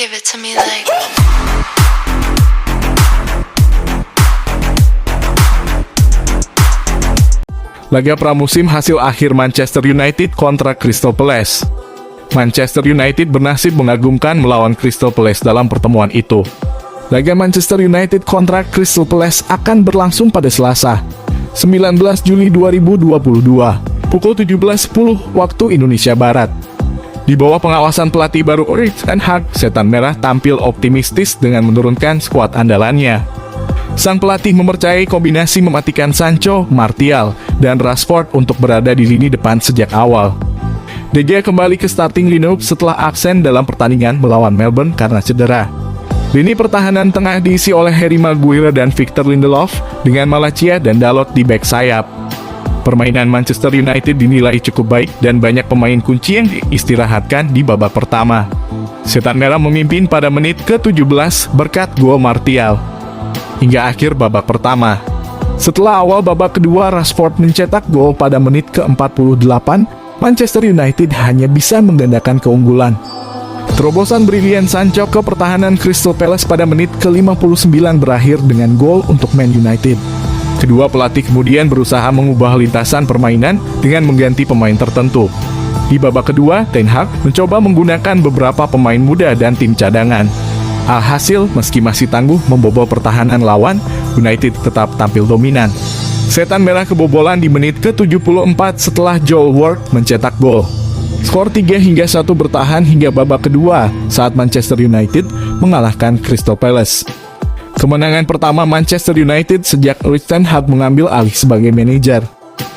Give it to me like. Laga pramusim hasil akhir Manchester United kontra Crystal Palace. Manchester United bernasib mengagumkan melawan Crystal Palace dalam pertemuan itu. Laga Manchester United kontra Crystal Palace akan berlangsung pada Selasa, 19 Juli 2022, pukul 17.10 waktu Indonesia Barat. Di bawah pengawasan pelatih baru Erik ten Hag, Setan Merah tampil optimistis dengan menurunkan skuad andalannya. Sang pelatih mempercayai kombinasi mematikan Sancho, Martial, dan Rashford untuk berada di lini depan sejak awal. De Gea kembali ke starting lineup setelah absen dalam pertandingan melawan Melbourne karena cedera. Lini pertahanan tengah diisi oleh Harry Maguire dan Victor Lindelof dengan Malacia dan Dalot di bek sayap. Permainan Manchester United dinilai cukup baik dan banyak pemain kunci yang diistirahatkan di babak pertama. Setan Merah memimpin pada menit ke-17 berkat gol Martial hingga akhir babak pertama. Setelah awal babak kedua, Rashford mencetak gol pada menit ke-48, Manchester United hanya bisa menggandakan keunggulan. Terobosan brilian Sancho ke pertahanan Crystal Palace pada menit ke-59 berakhir dengan gol untuk Man United. Kedua pelatih kemudian berusaha mengubah lintasan permainan dengan mengganti pemain tertentu. Di babak kedua, Ten Hag mencoba menggunakan beberapa pemain muda dan tim cadangan. Alhasil, meski masih tangguh membobol pertahanan lawan, United tetap tampil dominan. Setan Merah kebobolan di menit ke-74 setelah Joel Ward mencetak gol. Skor 3-1 bertahan hingga babak kedua saat Manchester United mengalahkan Crystal Palace. Kemenangan pertama Manchester United sejak Erik ten Hag mengambil alih sebagai manajer.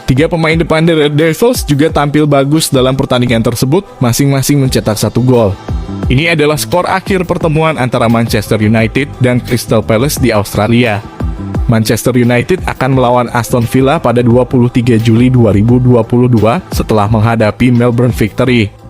Tiga pemain depan The Red Devils juga tampil bagus dalam pertandingan tersebut, masing-masing mencetak 1 gol. Ini adalah skor akhir pertemuan antara Manchester United dan Crystal Palace di Australia. Manchester United akan melawan Aston Villa pada 23 Juli 2022 setelah menghadapi Melbourne Victory.